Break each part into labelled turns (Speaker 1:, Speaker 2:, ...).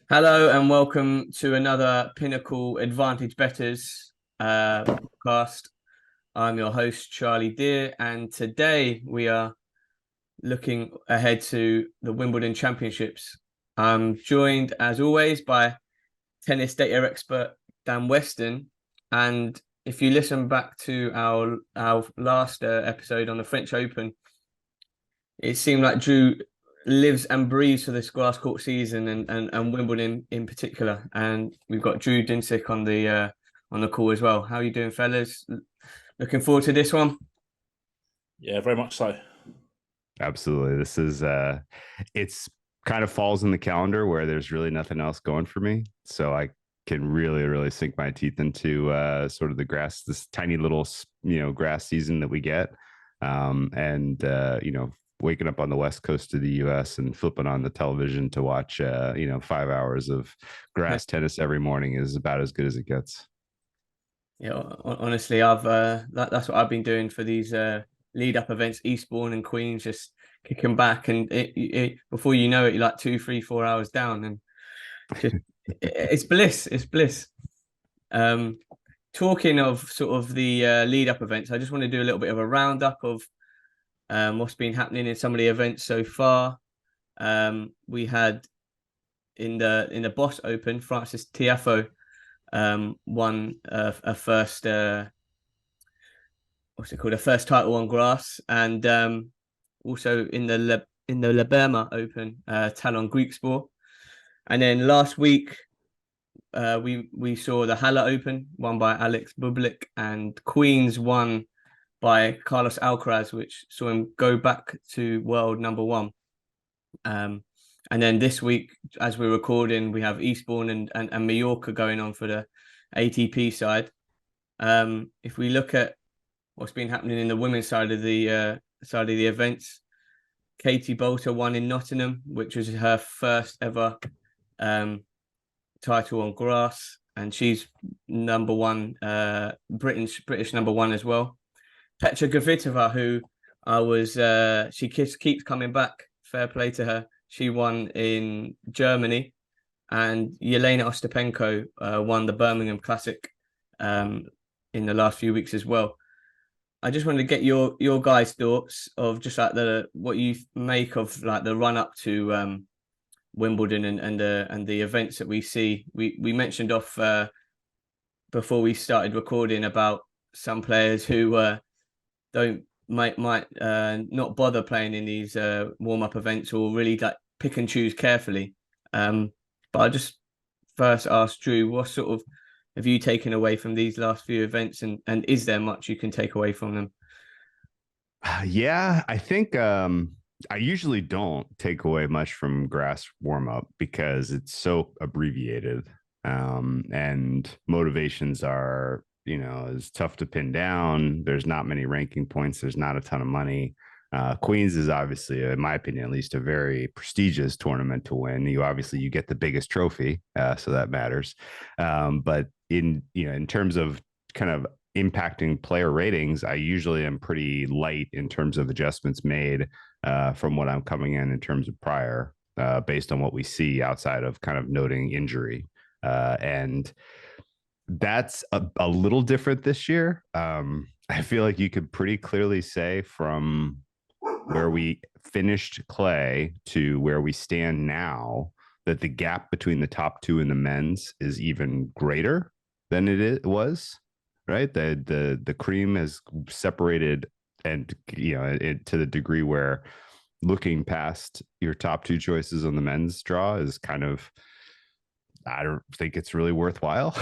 Speaker 1: Hello and welcome to another Pinnacle Advantage Bettors podcast. I'm your host, Charlie Deer, and today we are looking ahead to the Wimbledon Championships. I'm joined, as always, by tennis data expert Dan Weston. And if you listen back to our last episode on the French Open, it seemed like Drew lives and breathes for this grass court season and Wimbledon in particular. And we've got Drew Dinsick on the call as well. How are you doing, fellas? Looking forward to this one?
Speaker 2: Yeah, very much so.
Speaker 3: Absolutely. This is it's kind of falls in the calendar where there's really nothing else going for me. So I can really sink my teeth into sort of the grass, this tiny little, grass season that we get. Waking up on the West Coast of the US and flipping on the television to watch 5 hours of grass tennis every morning is about as good as it gets.
Speaker 1: Yeah, honestly, I've that's what I've been doing for these lead up events, Eastbourne and Queens, just kicking back, and before you know it, you're like 2, 3, 4 hours down, and just it's bliss. It's bliss. Talking of sort of the lead up events, I just want to do a little bit of a roundup of what's been happening in some of the events so far. We had in the Boss Open, Francis Tiafoe won a first what's it called, a first title on grass, and also in the Liberma Open, Talon Griekspoor. And then last week we saw the Halle Open won by Alex Bublik, and Queens won by Carlos Alcaraz, which saw him go back to world number one. And then this week, as we're recording, we have Eastbourne and Mallorca going on for the ATP side. If we look at what's been happening in the women's side of the events, Katie Bolter won in Nottingham, which was her first ever title on grass, and she's number one, British number one as well. Petra Kvitova, who she keeps coming back. Fair play to her. She won in Germany, and Yelena Ostapenko won the Birmingham Classic in the last few weeks as well. I just wanted to get your guys' thoughts of just like what you make of like the run up to Wimbledon and the events that we see. We mentioned off before we started recording about some players who might not bother playing in these warm-up events, or really like pick and choose carefully. But I just first ask Drew, what sort of have you taken away from these last few events, and is there much you can take away from them?
Speaker 3: Yeah, I think I usually don't take away much from grass warm-up because it's so abbreviated, and motivations are is tough to pin down. There's not many ranking points. There's not a ton of money. Queens is obviously, in my opinion, at least, a very prestigious tournament to win. You get the biggest trophy, so that matters. But in terms of kind of impacting player ratings, I usually am pretty light in terms of adjustments made from what I'm coming in terms of prior, based on what we see outside of kind of noting injury. And that's a little different this year. I feel like you could pretty clearly say from where we finished clay to where we stand now that the gap between the top two and the men's is even greater than it was, right? The cream has separated, and to the degree where looking past your top two choices on the men's draw is kind of, I don't think it's really worthwhile.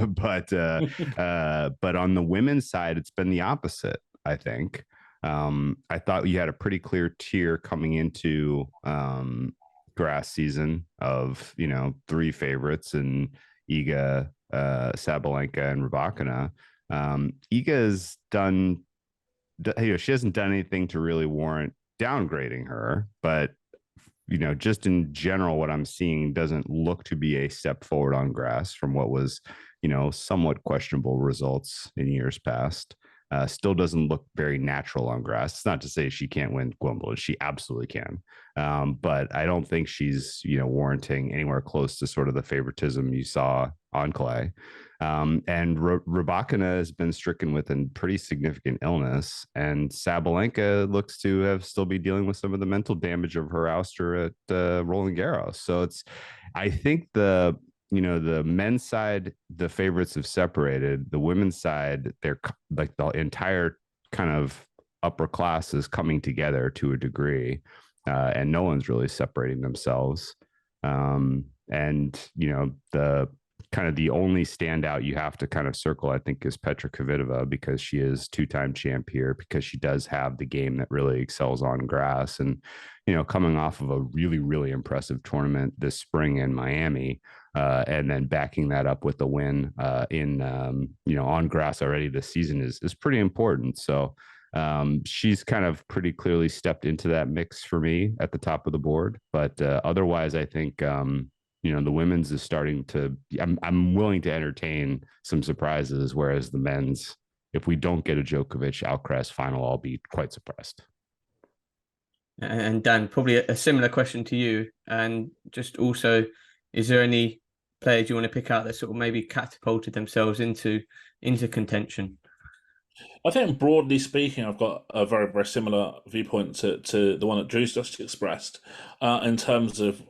Speaker 3: but on the women's side, it's been the opposite, I think. I thought you had a pretty clear tier coming into grass season of, three favorites, and Iga, Sabalenka, and Rybakina. Iga's done, she hasn't done anything to really warrant downgrading her, but just in general, what I'm seeing doesn't look to be a step forward on grass from what was, somewhat questionable results in years past. Still doesn't look very natural on grass. It's not to say she can't win Wimbledon. She absolutely can. But I don't think she's, warranting anywhere close to sort of the favoritism you saw on clay. And Rybakina has been stricken with a pretty significant illness, and Sabalenka looks to have still be dealing with some of the mental damage of her ouster at Roland Garros. So I think the men's side, the favorites have separated. The women's side, they're like the entire kind of upper class is coming together to a degree, and no one's really separating themselves. And the only standout you have to kind of circle, I think, is Petra Kvitova, because she is two-time champ here, because she does have the game that really excels on grass. And, coming off of a really, really impressive tournament this spring in Miami, and then backing that up with the win on grass already this season is pretty important. So she's kind of pretty clearly stepped into that mix for me at the top of the board. But otherwise, I think, the women's is starting to, I'm willing to entertain some surprises, whereas the men's, if we don't get a Djokovic Alcaraz final, I'll be quite surprised.
Speaker 1: And Dan, probably a similar question to you. And just also, is there any players you want to pick out that sort of maybe catapulted themselves into contention?
Speaker 2: I think, broadly speaking, I've got a very, very similar viewpoint to the one that Drew's just expressed, in terms of,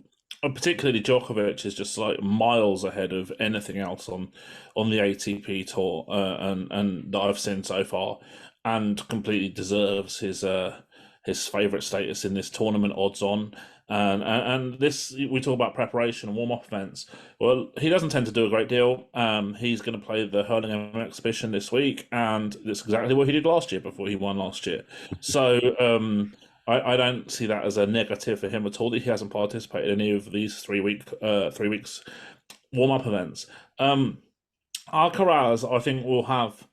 Speaker 2: particularly Djokovic is just like miles ahead of anything else on the ATP tour, and that I've seen so far, and completely deserves his favourite status in this tournament, odds on. And this, we talk about preparation and warm-up events. Well, he doesn't tend to do a great deal. He's going to play the Hurlingham Exhibition this week, and that's exactly what he did last year before he won last year. So I don't see that as a negative for him at all, that he hasn't participated in any of these 3 weeks warm-up events. Alcaraz, I think, will have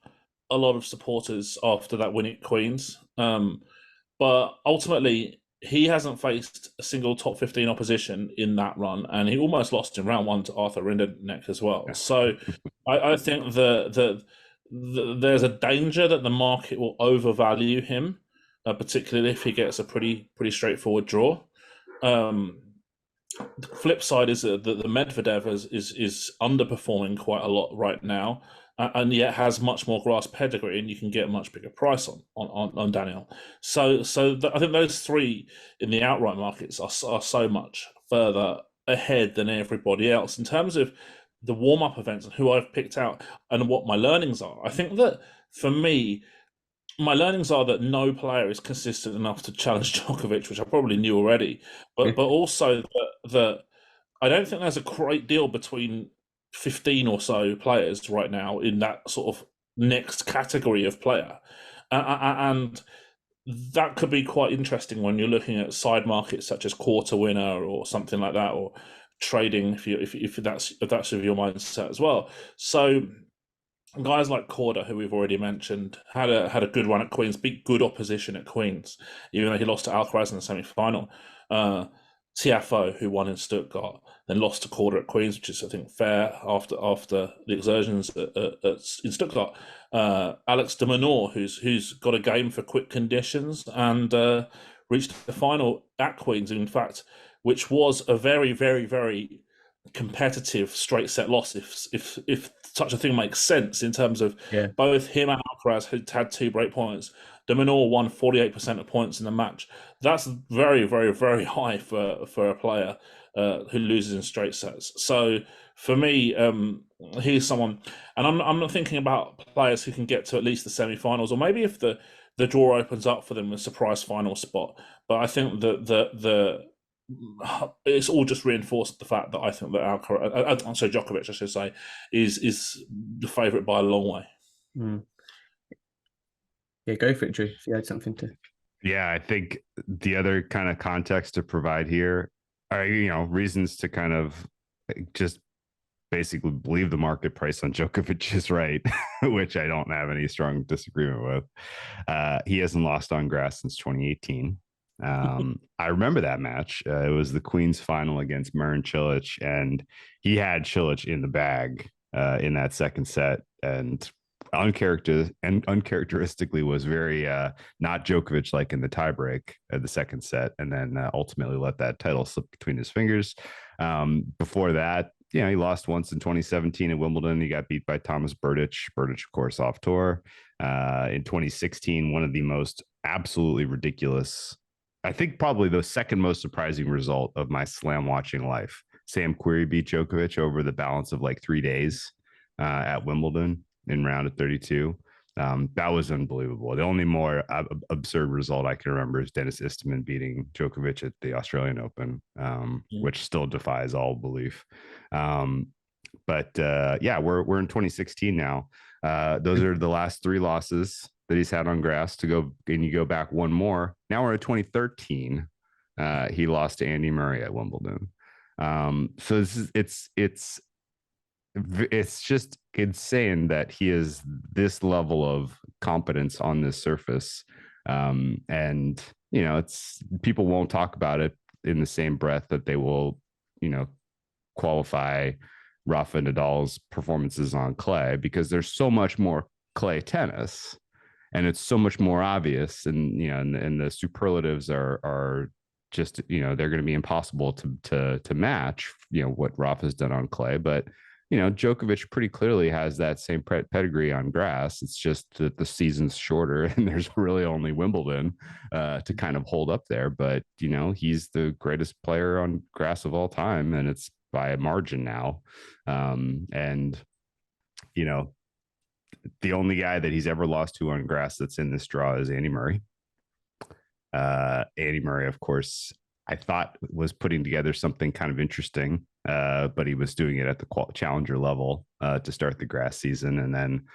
Speaker 2: a lot of supporters after that win at Queen's. But ultimately, he hasn't faced a single top 15 opposition in that run, and he almost lost in round 1 to Arthur Rinderknecht as well. So I think there's a danger that the market will overvalue him, particularly if he gets a pretty straightforward draw. The flip side is that the Medvedev is underperforming quite a lot right now, and yet has much more grass pedigree, and you can get a much bigger price on Daniel. So I think those three in the outright markets are so much further ahead than everybody else. In terms of the warm-up events and who I've picked out and what my learnings are, I think that for me, my learnings are that no player is consistent enough to challenge Djokovic, which I probably knew already, but also that I don't think there's a great deal between 15 or so players right now in that sort of next category of player, and that could be quite interesting when you're looking at side markets such as quarter winner or something like that, or trading if that's of your mindset as well. So guys like Korda, who we've already mentioned, had a good run at Queen's, beat good opposition at Queen's, even though he lost to Alcaraz in the semi-final. Tiafoe, who won in Stuttgart, then lost to Korda at Queen's, which is, I think, fair after the exertions in Stuttgart. Alex de Minaur, who's got a game for quick conditions and reached the final at Queen's, in fact, which was a very, very, very competitive straight set loss, if such a thing makes sense, in terms of both him and Alcaraz had 2 break points. De Minaur won 48% of points in the match. That's very, very, very high for a player who loses in straight sets. So for me, he's someone, and I'm not thinking about players who can get to at least the semi-finals, or maybe if the draw opens up for them, a surprise final spot. But I think that it's all just reinforced the fact that I think that Djokovic, I should say, is the favourite by a long way.
Speaker 1: Mm. Yeah, go for it, Drew, if you had something to.
Speaker 3: Yeah, I think the other kind of context to provide here are, reasons to kind of just basically believe the market price on Djokovic is right, which I don't have any strong disagreement with. He hasn't lost on grass since 2018. I remember that match. It was the Queen's final against Marin Cilic, and he had Cilic in the bag in that second set, and uncharacteristically was very not Djokovic like in the tiebreak at the second set, and then ultimately let that title slip between his fingers. Before that, he lost once in 2017 at Wimbledon. He got beat by Thomas Berdych. Berdych, of course, off tour. In 2016, one of the most absolutely ridiculous, I think probably the second most surprising result of my slam watching life. Sam Querrey beat Djokovic over the balance of like 3 days at Wimbledon in round of 32. That was unbelievable. The only more absurd result I can remember is Dennis Istomin beating Djokovic at the Australian Open, which still defies all belief. But we're in 2016 now. Those are the last 3 losses that he's had on grass. To go and you go back one more. Now we're at 2013. He lost to Andy Murray at Wimbledon. So it's just insane that he is this level of competence on this surface. And it's, people won't talk about it in the same breath that they will, qualify Rafa Nadal's performances on clay, because there's so much more clay tennis and it's so much more obvious. And, and the superlatives are just, they're going to be impossible to match, what Rafa's done on clay. But Djokovic pretty clearly has that same pedigree on grass. It's just that the season's shorter and there's really only Wimbledon to kind of hold up there. But, he's the greatest player on grass of all time, and it's by a margin now. The only guy that he's ever lost to on grass that's in this draw is Andy Murray. Andy Murray, of course, I thought was putting together something kind of interesting, but he was doing it at the challenger level to start the grass season, and then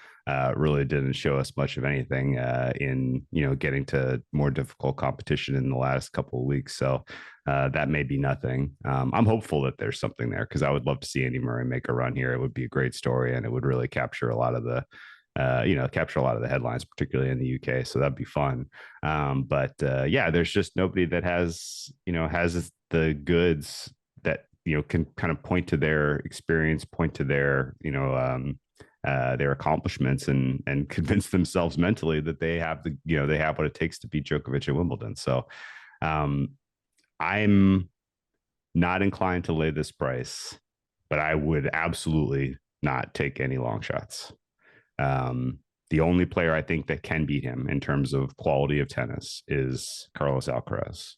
Speaker 3: really didn't show us much of anything in getting to more difficult competition in the last couple of weeks. So that may be nothing. I'm hopeful that there's something there, because I would love to see Andy Murray make a run here. It would be a great story, and it would really capture a lot of the headlines, particularly in the UK. So that'd be fun. There's just nobody that has the goods that, can kind of point to their experience, point to their accomplishments, and convince themselves mentally that they have they have what it takes to beat Djokovic at Wimbledon. So I'm not inclined to lay this price, but I would absolutely not take any long shots. The only player I think that can beat him in terms of quality of tennis is Carlos Alcaraz.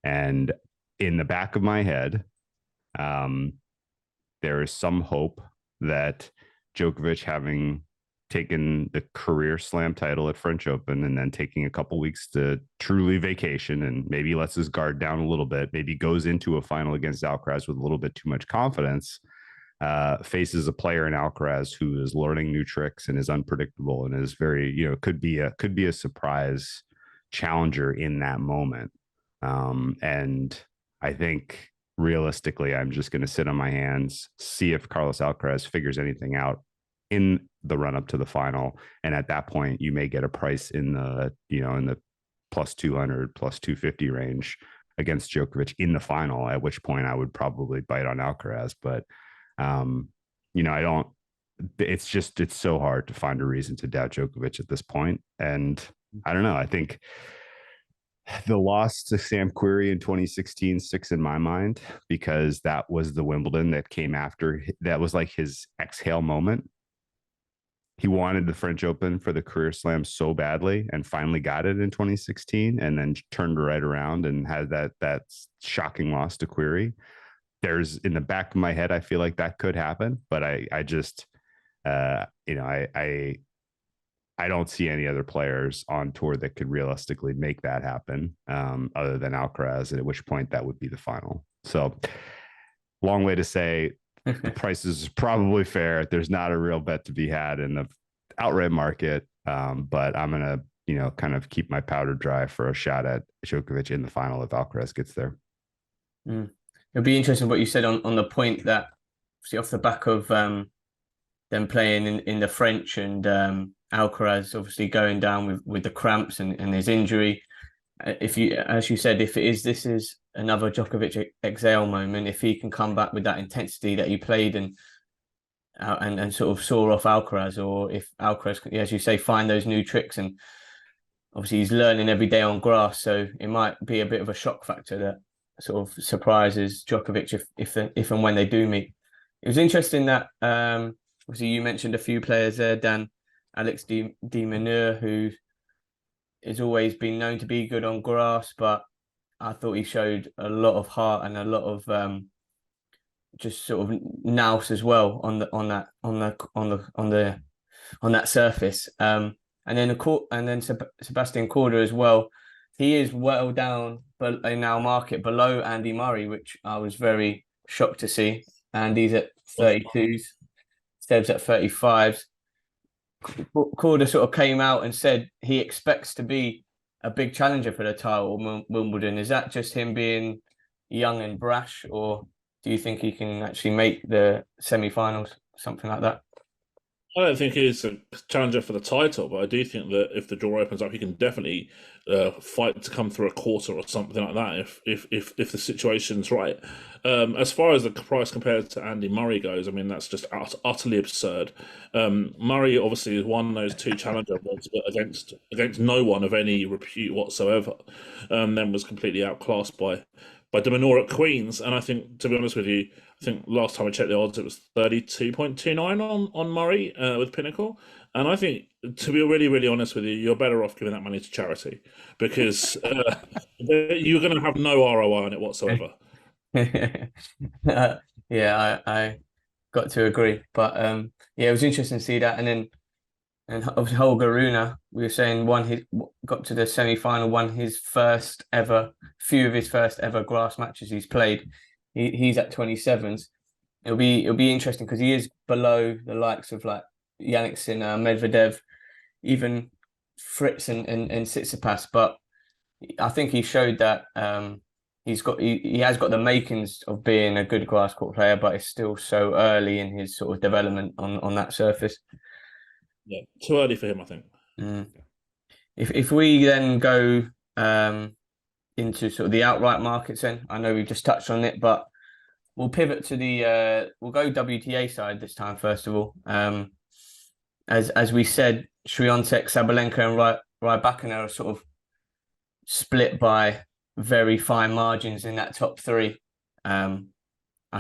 Speaker 3: And in the back of my head, there is some hope that Djokovic, having taken the career slam title at French Open and then taking a couple weeks to truly vacation and maybe lets his guard down a little bit, maybe goes into a final against Alcaraz with a little bit too much confidence, faces a player in Alcaraz who is learning new tricks and is unpredictable and is very, could be a surprise challenger in that moment. And I think realistically, I'm just going to sit on my hands, see if Carlos Alcaraz figures anything out in the run up to the final. And at that point, you may get a price in the plus 200, plus 250 range against Djokovic in the final, at which point I would probably bite on Alcaraz. But, it's so hard to find a reason to doubt Djokovic at this point. And I don't know. I think the loss to Sam Querrey in 2016 sticks in my mind, because that was the Wimbledon that came after. That was like his exhale moment. He wanted the French Open for the career slam so badly and finally got it in 2016, and then turned right around and had that shocking loss to Querrey. There's, in the back of my head, I feel like that could happen, but I just, I don't see any other players on tour that could realistically make that happen, other than Alcaraz, at which point that would be the final. So long way to say the price is probably fair. There's not a real bet to be had in the outright market, but I'm going to, kind of keep my powder dry for a shot at Djokovic in the final if Alcaraz gets there.
Speaker 1: It'll be interesting what you said on the point that, see, off the back of them playing in the French, and Alcaraz obviously going down with the cramps and his injury. As you said, if this is another Djokovic exhale moment, if he can come back with that intensity that he played and and sort of saw off Alcaraz, or if Alcaraz, as you say, find those new tricks. And obviously he's learning every day on grass, so it might be a bit of a shock factor that sort of surprises Djokovic if and when they do meet. It was interesting that obviously you mentioned a few players there, Dan. Alex de Minaur, who has always been known to be good on grass, but I thought he showed a lot of heart and a lot of just sort of nous as well on that surface. And then Sebastian Korda as well. He is well down in our market below Andy Murray, which I was very shocked to see. Andy's at 32s, Seb's at 35s. Korda sort of came out and said he expects to be a big challenger for the title Wimbledon. Is that just him being young and brash, or do you think he can actually make the semi-finals, something like that?
Speaker 2: I don't think he's a challenger for the title, but I do think that if the draw opens up, he can definitely fight to come through a quarter or something like that if the situation's right. As far as the price compared to Andy Murray goes, I mean, that's just utterly absurd. Murray obviously has won those 2 challenger awards, but against no one of any repute whatsoever. Then was completely outclassed by de Minaur at Queens. And I think, to be honest with you, I think last time I checked the odds, it was 32.29 on Murray with Pinnacle. And I think, to be really, really honest with you, you're better off giving that money to charity, because you're going to have no ROI on it whatsoever.
Speaker 1: Yeah, I got to agree. But yeah, it was interesting to see that. And obviously Holger Rune, we were saying, got to the semi-final, won his few of his first ever grass matches he's played. He's at 27s. It'll be interesting because he is below the likes of like Jannik Sinner, Medvedev, even Fritz and Tsitsipas. But I think he showed that he has got the makings of being a good grass court player, but it's still so early in his sort of development on that surface.
Speaker 2: Yeah, too early for him, I think.
Speaker 1: If we then go into sort of the outright markets, then I know we've just touched on it, but we'll pivot to we'll go WTA side this time first of all. As we said, Swiatek, Sabalenka, and Rybakina are sort of split by very fine margins in that top 3. I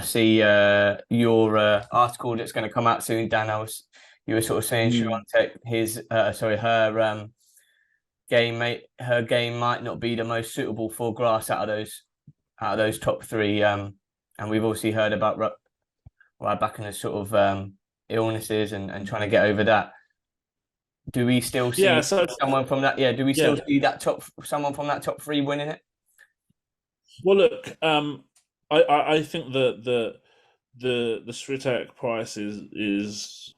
Speaker 1: see your article that's going to come out soon, Dan. You were sort of saying Swiatek, her game might not be the most suitable for grass out of those top 3. And we've obviously heard about Rybakina's sort of illnesses and trying to get over that. Do we still see someone from that? Yeah, do we still see someone from that top 3 winning it?
Speaker 2: Well, look, I think that the Swiatek price is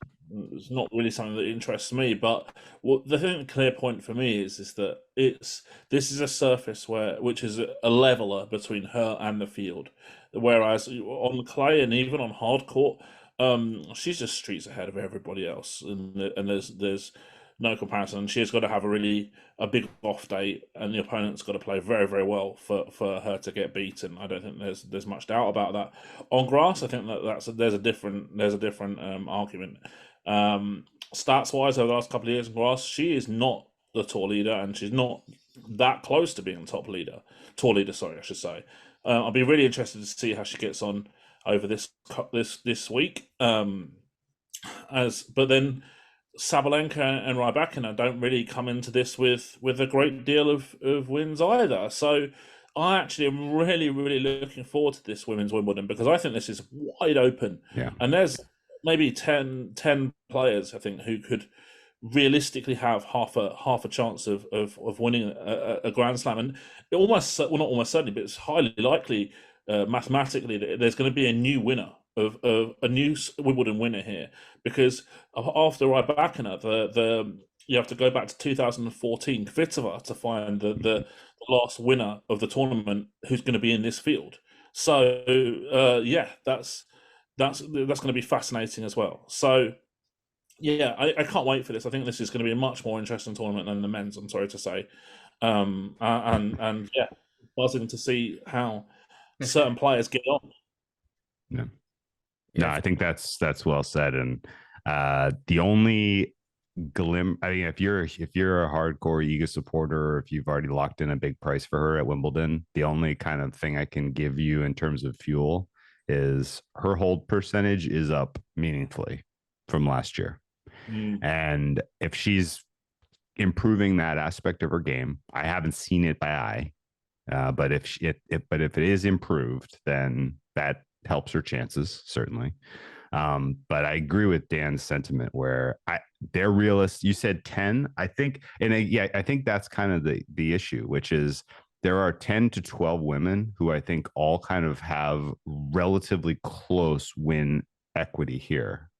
Speaker 2: not really something that interests me. But the clear point for me is that this is a surface which is a leveler between her and the field, whereas on the clay and even on hard court, she's just streets ahead of everybody else, and there's no comparison. She's got to have a big off day, and the opponent's got to play very, very well for her to get beaten. I don't think there's much doubt about that. On grass, I think there's a different argument. Stats wise, over the last couple of years in grass, she is not the tour leader, and she's not that close to being tour leader. Sorry, I should say. I'll be really interested to see how she gets on over this week. But then Sabalenka and Rybakina don't really come into this with a great deal of wins either. So I actually am really, really looking forward to this women's Wimbledon, because I think this is wide open.
Speaker 3: Yeah.
Speaker 2: And there's maybe 10 players, I think, who could realistically have half a chance of winning a Grand Slam. And it not almost certainly, but it's highly likely mathematically that there's going to be a new winner of a new Wimbledon winner here, because after Rybakina, you have to go back to 2014 Kvitova to find the last winner of the tournament who's going to be in this field. So that's going to be fascinating as well. So yeah, I can't wait for this. I think this is going to be a much more interesting tournament than the men's, I'm sorry to say. And yeah, buzzing to see how certain players get on.
Speaker 3: Yeah. No,
Speaker 1: Yeah.
Speaker 3: I think that's well said. And the only I mean, if you're a hardcore Iga supporter, or if you've already locked in a big price for her at Wimbledon, the only kind of thing I can give you in terms of fuel is her hold percentage is up meaningfully from last year.
Speaker 2: Mm.
Speaker 3: And if she's improving that aspect of her game, I haven't seen it by eye, but if it is improved, then that helps her chances certainly. But I agree with Dan's sentiment where they're realists. You said 10, I think, and I think that's kind of the issue, which is there are 10 to 12 women who I think all kind of have relatively close win equity here.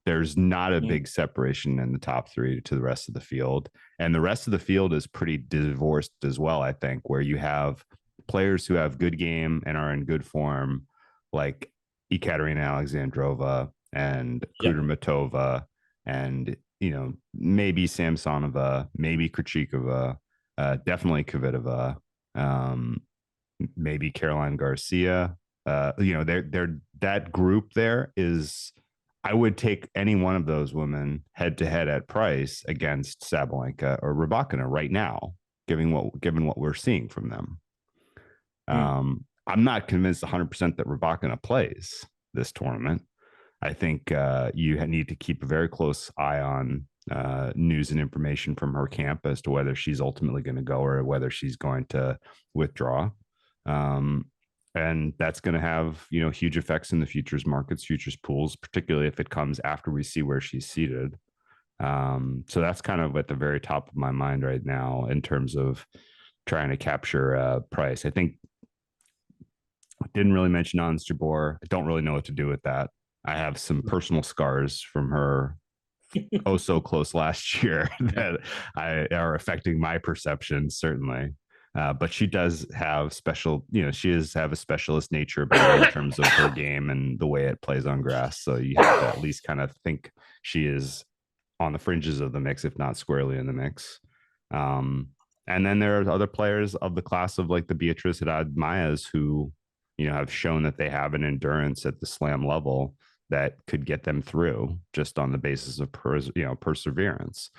Speaker 3: There's not a big separation in the top three to the rest of the field. And the rest of the field is pretty divorced as well, I think, where you have players who have good game and are in good form, like Ekaterina Alexandrova and Kudermetova and, maybe Samsonova, maybe Krejcikova, definitely Kvitova, maybe Caroline Garcia. They're that group there is I would take any one of those women head to head at price against Sabalenka or Rybakina right now, given what we're seeing from them. I'm not convinced 100% that Rybakina plays this tournament. I think you need to keep a very close eye on news and information from her camp as to whether she's ultimately going to go or whether she's going to withdraw. And that's going to have, huge effects in the futures markets, futures pools, particularly if it comes after we see where she's seated. So that's kind of at the very top of my mind right now in terms of trying to capture price. I think I didn't really mention Ons Jabeur. I don't really know what to do with that. I have some personal scars from her so close last year that are affecting my perception, certainly. But she does have she does have a specialist nature about her in terms of her game and the way it plays on grass. So you have to at least kind of think she is on the fringes of the mix, if not squarely in the mix. And then there are other players of the class of like the Beatrice Haddad Mayas who, have shown that they have an endurance at the slam level that could get them through just on the basis of perseverance.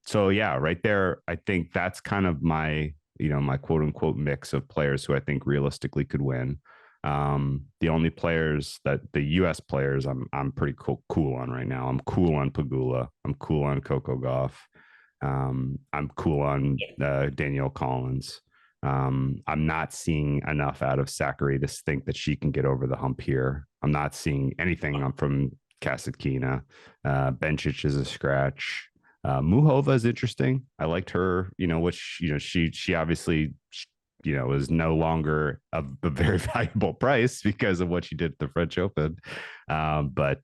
Speaker 3: So yeah, right there, I think that's kind of my my quote unquote mix of players who I think realistically could win. The only players that the US players I'm pretty cool on right now. I'm cool on Pegula. I'm cool on Coco Gauff. I'm cool on Danielle Collins. I'm not seeing enough out of Sakkari to think that she can get over the hump here. I'm not seeing anything from Kasatkina. Bencic is a scratch. Muhova is interesting. I liked her, she obviously, is no longer a very valuable price because of what she did at the French Open. But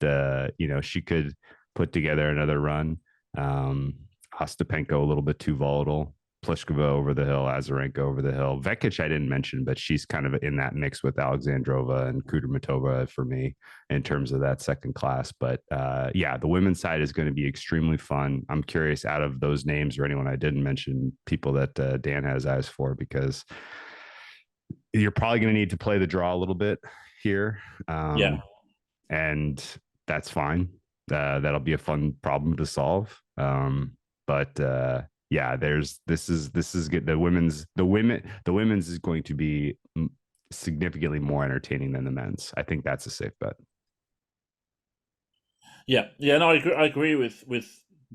Speaker 3: she could put together another run. Ostapenko a little bit too volatile. Pliskova over the hill, Azarenka over the hill. Vekic I didn't mention, but she's kind of in that mix with Alexandrova and Kudermetova for me in terms of that second class. But the women's side is going to be extremely fun. I'm curious out of those names or anyone I didn't mention, people that Dan has eyes for, because you're probably going to need to play the draw a little bit here. And that's fine. That'll be a fun problem to solve. But this is good. The women's is going to be significantly more entertaining than the men's. I think that's a safe bet.
Speaker 2: No, I agree with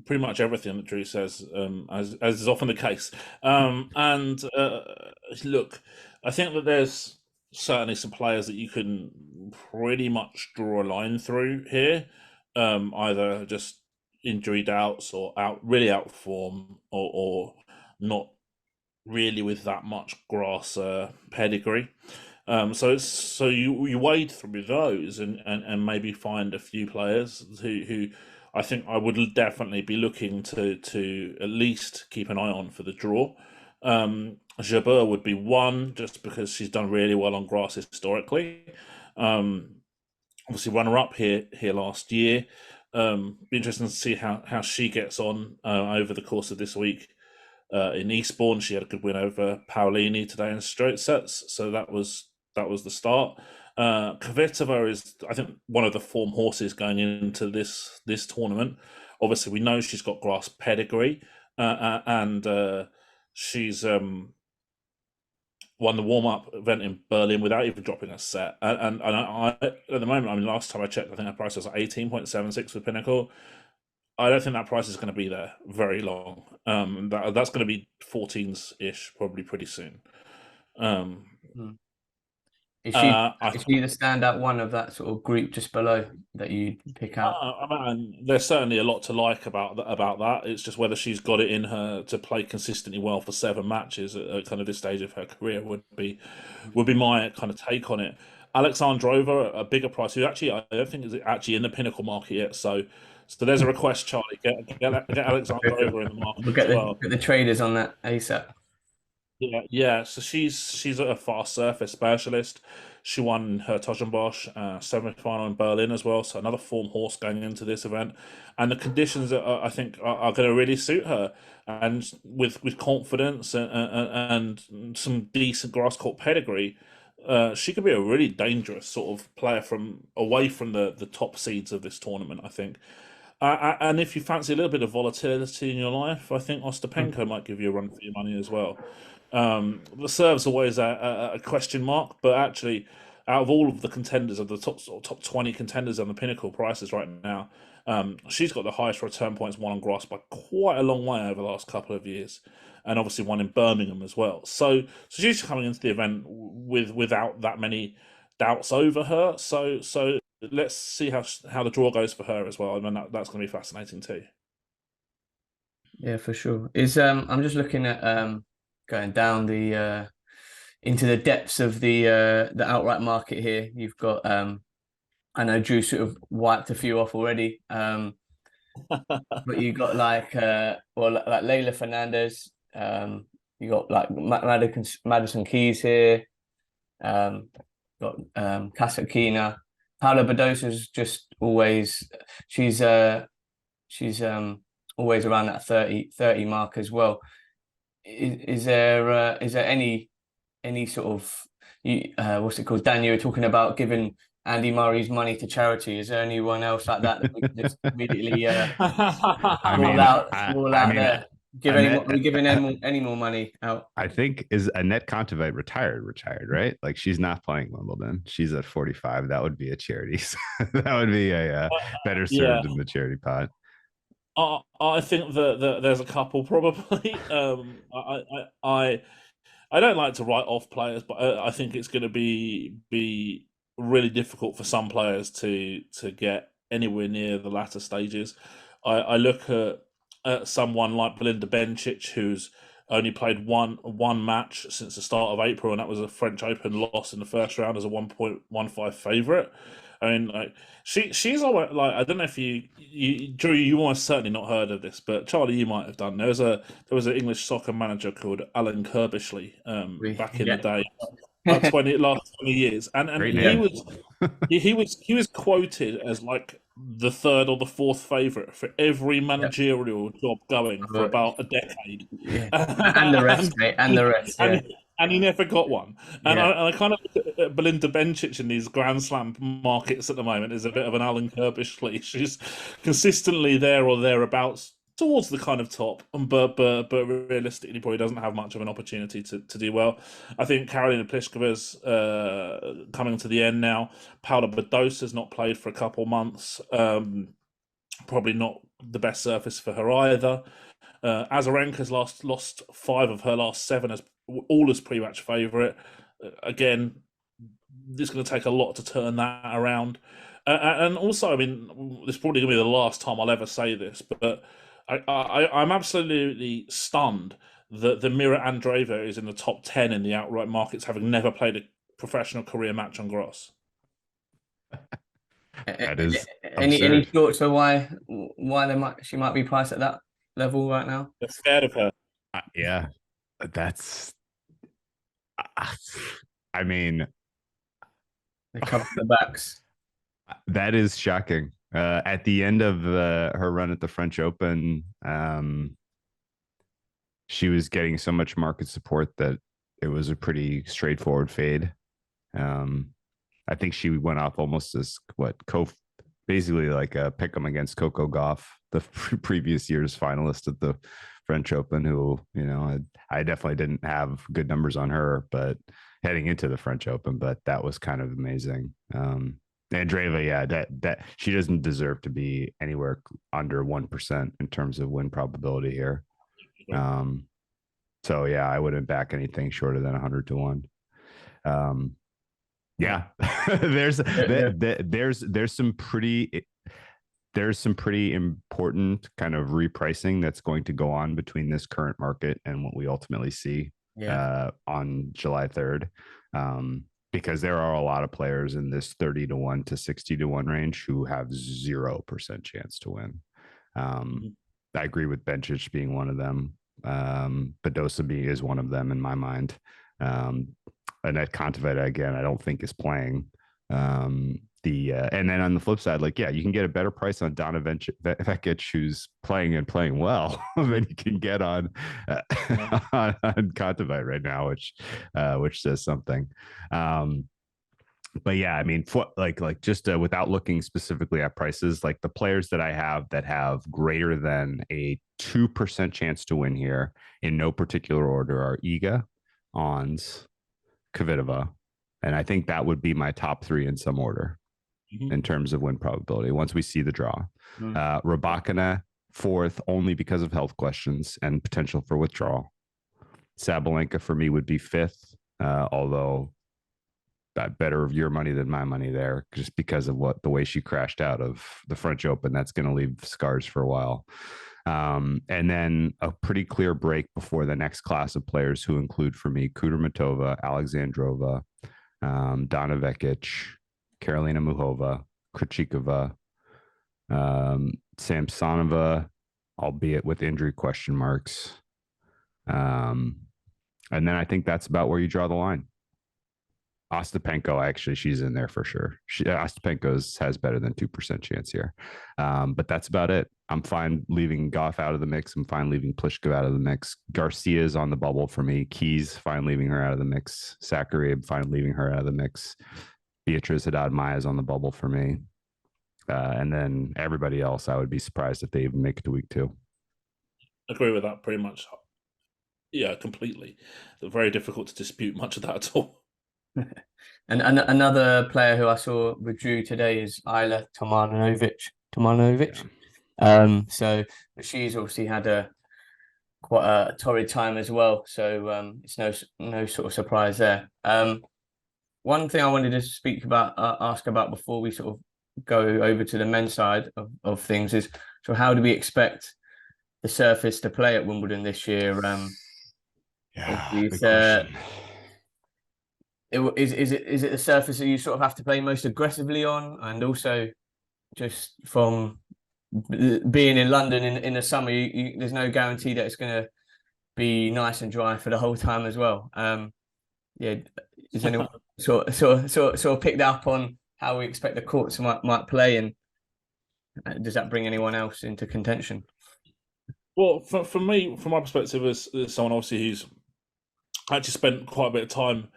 Speaker 2: pretty much everything that Drew says, as is often the case. And look, I think that there's certainly some players that you can pretty much draw a line through here, either just injury doubts or really out of form or not really with that much grass pedigree. So you wade through those and maybe find a few players who I think I would definitely be looking to at least keep an eye on for the draw. Jabeur would be one, just because she's done really well on grass historically. Obviously runner up here last year. Be interesting to see how she gets on over the course of this week. In Eastbourne, she had a good win over Paolini today in straight sets, so that was the start. Kvitova is, I think, one of the form horses going into this tournament. Obviously, we know she's got grass pedigree, and she's won the warm-up event in Berlin without even dropping a set. And I at the moment, I mean, last time I checked, I think her price was like 18.76 with Pinnacle. I don't think that price is going to be there very long. That's going to be 14s-ish probably pretty soon.
Speaker 1: Is
Speaker 2: I
Speaker 1: she the standout one of that sort of group just below that you pick out?
Speaker 2: There's certainly a lot to like about that. It's just whether she's got it in her to play consistently well for 7 matches at kind of this stage of her career would be my kind of take on it. Alexandrova, a bigger price, who actually I don't think is actually in the Pinnacle market yet. So there's a request, Charlie. Get Alexandrova in the market
Speaker 1: We'll get
Speaker 2: as well.
Speaker 1: the traders on that ASAP.
Speaker 2: Yeah. So she's a fast surface specialist. She won her Tojenbosch semi-final in Berlin as well. So another form horse going into this event, and the conditions I think are going to really suit her. And with confidence and some decent grass court pedigree, she could be a really dangerous sort of player from away from the top seeds of this tournament, I think. And if you fancy a little bit of volatility in your life, I think Ostapenko might give you a run for your money as well. The serve's always a question mark, but actually, out of all of the contenders, of the top 20 contenders on the Pinnacle prices right now, she's got the highest return points won on grass by quite a long way over the last couple of years, and obviously one in Birmingham as well. So she's coming into the event without that many doubts over her. So let's see how the draw goes for her as well. I mean, that's going to be fascinating too.
Speaker 1: Yeah, for sure. I'm just looking at going down the into the depths of the outright market here. You've got I know Drew sort of wiped a few off already. But you got like Leylah Fernandez. You got like Madison Keys here. Got Kasatkina. Paula Badosa's just always she's always around that 30 mark as well. Is there any sort of what's it called? Dan, you were talking about giving Andy Murray's money to charity. Is there anyone else like that we can just immediately roll out there? Are we giving any more money out?
Speaker 3: I think is Annette Kontaveit retired, right? Like she's not playing Wimbledon. She's at 45. That would be a charity. That would be a better served in the charity pot.
Speaker 2: I think that there's a couple probably. I don't like to write off players, but I think it's going to be really difficult for some players to get anywhere near the latter stages. I look at someone like Belinda Bencic, who's only played one match since the start of April, and that was a French Open loss in the first round as a 1.15 favourite. I mean, like she's always like, I don't know if you Drew, you almost certainly not heard of this, but Charlie, you might have done. There was an English soccer manager called Alan Kirbishley back in the day, last 20 years, and he was quoted as like the third or the fourth favourite for every managerial job going for about a decade,
Speaker 1: and the rest, mate, and the rest, yeah.
Speaker 2: And he never got one. And I kind of look at Belinda Bencic in these Grand Slam markets at the moment is a bit of an Alan Kirbishley. She's consistently there or thereabouts towards the kind of top, but realistically probably doesn't have much of an opportunity to do well. I think Karolina Pliskova's coming to the end now. Paula Badosa's not played for a couple months. Probably not the best surface for her either. Azarenka's lost 5 of her last 7 all as pre-match favourite. Again, it's going to take a lot to turn that around. And also, I mean, this is probably going to be the last time I'll ever say this, but I'm absolutely stunned that the Mira Andreeva is in the top 10 in the outright markets, having never played a professional career match on grass.
Speaker 3: That is
Speaker 1: any thoughts on why she might be priced at that level right now?
Speaker 2: They're scared of her.
Speaker 3: Yeah, that's. I mean,
Speaker 1: they cover the backs.
Speaker 3: That is shocking. At the end of her run at the French Open, she was getting so much market support that it was a pretty straightforward fade. I think she went off almost as basically like a pick 'em against Coco Gauff, the previous year's finalist at the French Open, who, I definitely didn't have good numbers on her, but heading into the French Open, but that was kind of amazing. Andreeva, yeah, that she doesn't deserve to be anywhere under 1% in terms of win probability here. So yeah, I wouldn't back anything shorter than 100 to 1. Yeah, there's some pretty important kind of repricing that's going to go on between this current market and what we ultimately see on July 3rd. Because there are a lot of players in this 30 to 1 to 60 to 1 range who have 0% chance to win. I agree with Bencic being one of them. Badosa is one of them in my mind. Annette Kontaveit, again, I don't think is playing. And then on the flip side, you can get a better price on Donna Vekic, who's playing and playing well, than you can get on Kontaveit right now, which says something. But yeah, I mean, just without looking specifically at prices, like the players that I have that have greater than a 2% chance to win here in no particular order are Iga, Ons, Kvitova, and I think that would be my top 3 in some order in terms of win probability once we see the draw. Rybakina 4th only because of health questions and potential for withdrawal. Sabalenka for me would be 5th, although that better your money than my money there, just because of the way she crashed out of the French Open. That's going to leave scars for a while. And then a pretty clear break before the next class of players, who include for me Kudermetova, Alexandrova, Donna Vekic, Karolina Muchova, Krejcikova, Samsonova, albeit with injury question marks. And then I think that's about where you draw the line. Ostapenko, actually, she's in there for sure. Ostapenko has better than 2% chance here. But that's about it. I'm fine leaving Goff out of the mix. I'm fine leaving Pliskova out of the mix. Garcia's on the bubble for me. Keys, fine leaving her out of the mix. Sakkari, fine leaving her out of the mix. Beatriz Haddad-Maia is on the bubble for me. And then everybody else, I would be surprised if they even make it to week 2.
Speaker 2: Agree with that pretty much. Yeah, completely. Very difficult to dispute much of that at all.
Speaker 1: And another player who I saw withdrew today is Isla Tomanovic. So she's obviously had quite a torrid time as well. So it's no sort of surprise there. One thing I wanted to ask about before we sort of go over to the men's side of things is, so how do we expect the surface to play at Wimbledon this year?
Speaker 3: Good question.
Speaker 1: Is it the surface that you sort of have to play most aggressively on, and also just from being in London in the summer, there's no guarantee that it's going to be nice and dry for the whole time as well. Is anyone sort of picked up on how we expect the courts might play, and does that bring anyone else into contention?
Speaker 2: Well, for me, from my perspective, as someone obviously who's actually spent quite a bit of time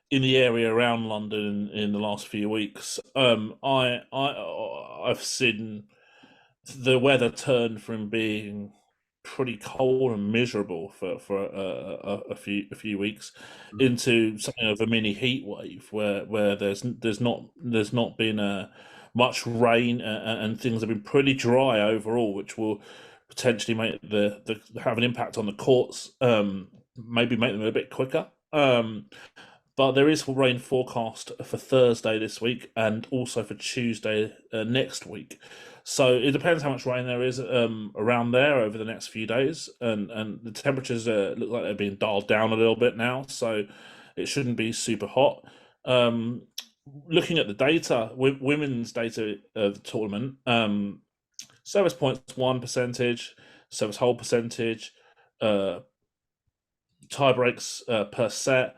Speaker 2: in the area around London in the last few weeks, I've seen the weather turn from being pretty cold and miserable for a few weeks into something of a mini heat wave where there's not been much rain and things have been pretty dry overall, which will potentially make have an impact on the courts, maybe make them a bit quicker. But there is rain forecast for Thursday this week and also for Tuesday next week. So it depends how much rain there is around there over the next few days. And the temperatures look like they're being dialed down a little bit now, so it shouldn't be super hot. Looking at the data, women's data of the tournament, service points 1%, service hold percentage, tie breaks per set,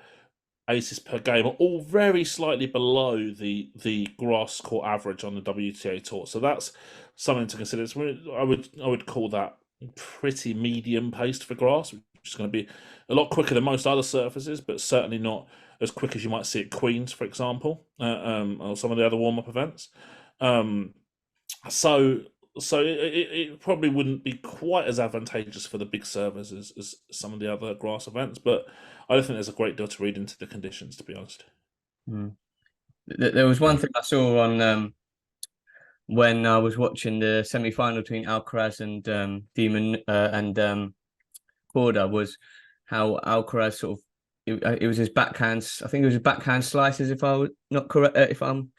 Speaker 2: aces per game are all very slightly below the grass court average on the WTA tour. So that's something to consider. I would call that pretty medium paced for grass, which is going to be a lot quicker than most other surfaces, but certainly not as quick as you might see at Queens, for example, or some of the other warm-up events. Um, so it probably wouldn't be quite as advantageous for the big servers as some of the other grass events, but I don't think there's a great deal to read into the conditions, to be honest.
Speaker 1: There was one thing I saw on when I was watching the semi-final between Alcaraz and Demon and Korda, was how Alcaraz sort of it was his backhands. I think it was his backhand slices. If I was not correct, if I'm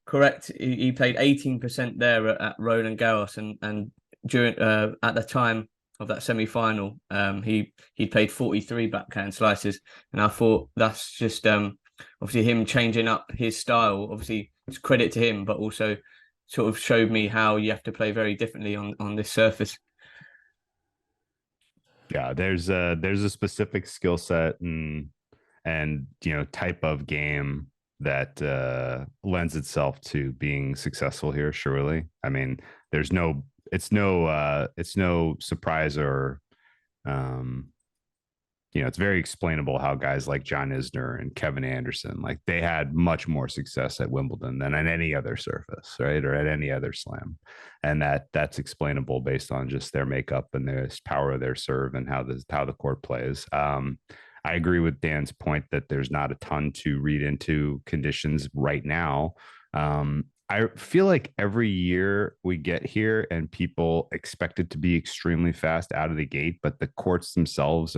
Speaker 1: correct, he played 18% there at Roland Garros, and during at the time of that semi-final, he played 43 backhand slices, and I thought that's just obviously him changing up his style. Obviously, it's credit to him, but also sort of showed me how you have to play very differently on this surface.
Speaker 3: Yeah, there's a specific skill set and type of game that lends itself to being successful here. Surely, I mean, it's no surprise or it's very explainable how guys like John Isner and Kevin Anderson, like, they had much more success at Wimbledon than at any other surface, right? Or at any other slam. And that's explainable based on just their makeup and the power of their serve and how the court plays. I agree with Dan's point that there's not a ton to read into conditions right now. I feel like every year we get here and people expect it to be extremely fast out of the gate, but the courts themselves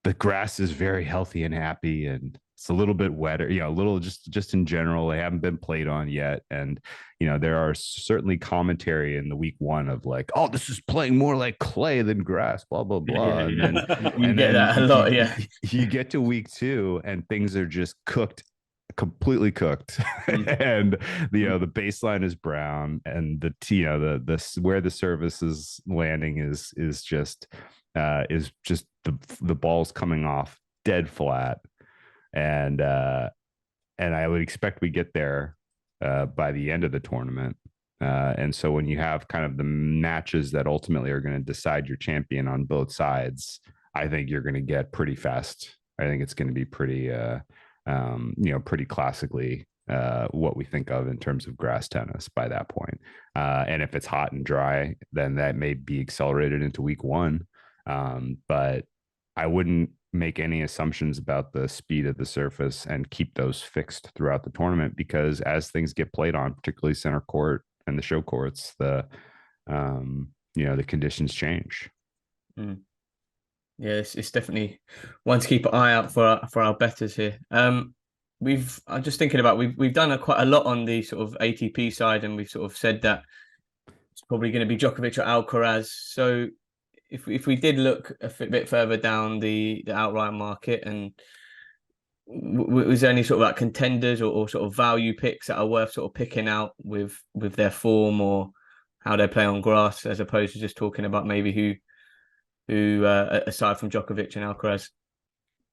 Speaker 3: the grass is very healthy and happy, and it's a little bit wetter, a little just in general. They haven't been played on yet. And, there are certainly commentary in the week one of like, oh, this is playing more like clay than grass, blah, blah, blah.
Speaker 1: Yeah.
Speaker 3: And then,
Speaker 1: You get that a lot, yeah.
Speaker 3: You get to week two and things are just completely cooked. And the baseline is brown, and the where the service is landing is just the ball's coming off dead flat, and I would expect we get there by the end of the tournament. And so when you have kind of the matches that ultimately are going to decide your champion on both sides, I think you're going to get pretty fast. I think it's going to be pretty pretty classically what we think of in terms of grass tennis by that point. And if it's hot and dry, then that may be accelerated into week one. But I wouldn't make any assumptions about the speed of the surface and keep those fixed throughout the tournament, because as things get played on, particularly center court and the show courts, the conditions change.
Speaker 1: Yeah, it's definitely one to keep an eye out for our bettors here. I'm just thinking about we've done quite a lot on the sort of ATP side, and we've sort of said that it's probably going to be Djokovic or Alcaraz. So if we did look a bit further down the outright market, and was there any sort of like contenders or sort of value picks that are worth sort of picking out with their form or how they play on grass, as opposed to just talking about maybe who aside from Djokovic and Alcaraz?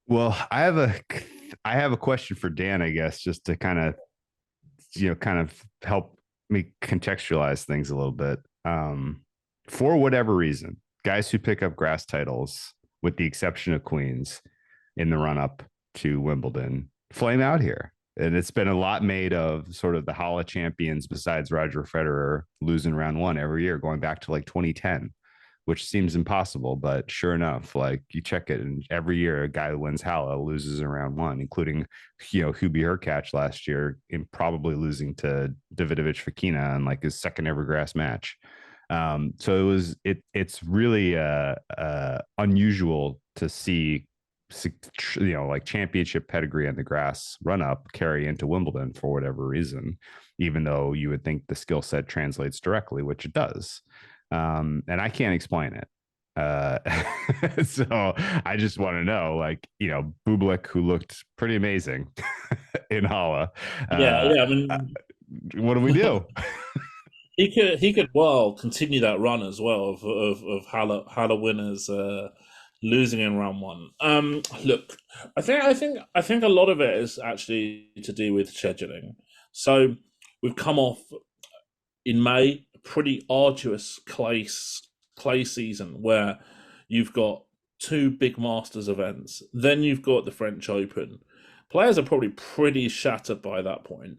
Speaker 3: Well, I have a question for Dan, I guess, just to kind of help me contextualize things a little bit. For whatever reason, guys who pick up grass titles, with the exception of Queens, in the run up to Wimbledon, flame out here. And it's been a lot made of sort of the Hala champions, besides Roger Federer losing round one every year, going back to like 2010, which seems impossible. But sure enough, like, you check it, and every year a guy who wins Hala loses in round one, including, Hubie Hurkacz last year, in probably losing to Davidovich Fokina in like his second ever grass match. So it's really unusual to see, like, championship pedigree on the grass run up carry into Wimbledon for whatever reason, even though you would think the skill set translates directly, which it does. And I can't explain it. So I just want to know, like, Bublik, who looked pretty amazing in Hala.
Speaker 2: Yeah. I mean,
Speaker 3: what do we do?
Speaker 2: He could well continue that run as well of Hala winners losing in round one. Look, I think a lot of it is actually to do with scheduling. So we've come off in May a pretty arduous clay season where you've got two big Masters events, then you've got the French Open, players are probably pretty shattered by that point.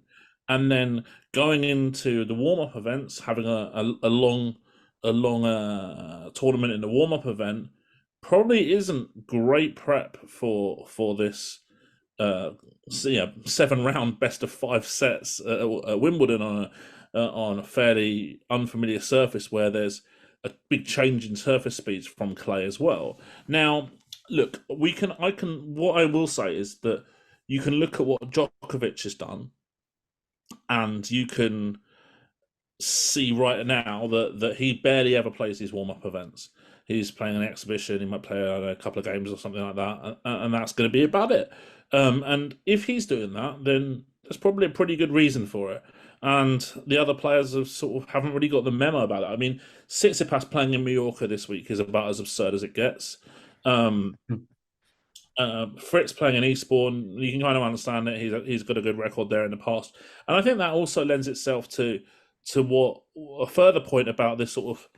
Speaker 2: And then going into the warm-up events, having a long tournament in the warm-up event probably isn't great prep for this 7-round best of 5 sets at Wimbledon on a fairly unfamiliar surface where there's a big change in surface speeds from clay as well. Now, look, what I will say is that you can look at what Djokovic has done, and you can see right now that he barely ever plays these warm-up events. He's playing an exhibition. He might play a couple of games or something like that, and that's going to be about it. And if he's doing that, then there's probably a pretty good reason for it. And the other players haven't really got the memo about it. I mean, Tsitsipas playing in Mallorca this week is about as absurd as it gets. Fritz playing in Eastbourne, you can kind of understand that he's got a good record there in the past, and I think that also lends itself to what a further point about this sort of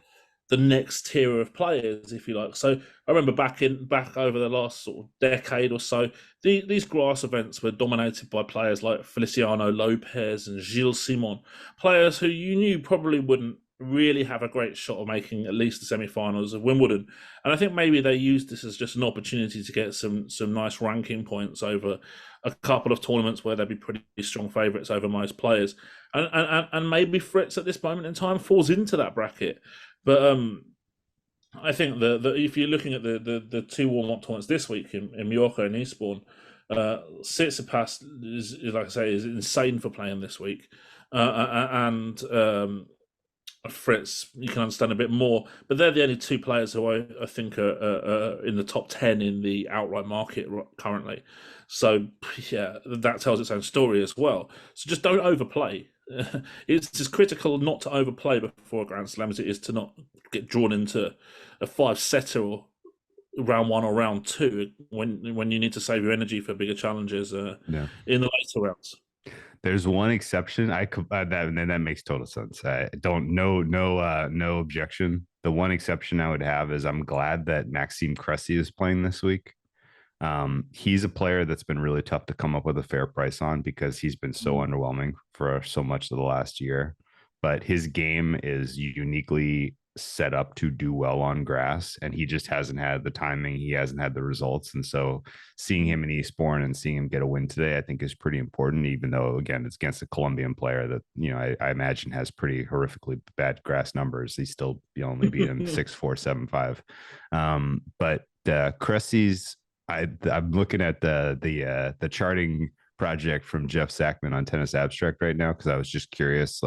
Speaker 2: the next tier of players, if you like. So I remember back over the last sort of decade or so, these grass events were dominated by players like Feliciano Lopez and Gilles Simon, players who you knew probably wouldn't really have a great shot of making at least the semi-finals of Wimbledon. And I think maybe they used this as just an opportunity to get some nice ranking points over a couple of tournaments where they'd be pretty strong favourites over most players. And maybe Fritz at this moment in time falls into that bracket. But I think that if you're looking at the 2 warm-up tournaments this week in Mallorca and Eastbourne, Tsitsipas is, like I say, is insane for playing this week. And Fritz, you can understand a bit more, but they're the only 2 players who I think are in the top 10 in the outright market currently. So yeah, that tells its own story as well. So just don't overplay. It's as critical not to overplay before a Grand Slam as it is to not get drawn into a 5-setter or round 1 or round 2 when you need to save your energy for bigger challenges in the later rounds.
Speaker 3: There's one exception. That makes total sense. I don't no objection. The one exception I would have is I'm glad that Maxime Cressy is playing this week. He's a player that's been really tough to come up with a fair price on because he's been so underwhelming for so much of the last year. But his game is uniquely set up to do well on grass, and he just hasn't had the timing. He hasn't had the results. And so seeing him in Eastbourne and seeing him get a win today, I think is pretty important, even though, again, it's against a Colombian player that, I imagine has pretty horrifically bad grass numbers. He's still only beat him 6-4, 7-5. But Cressy's, I'm looking at the charting project from Jeff Sackman on Tennis Abstract right now, because I was just curious,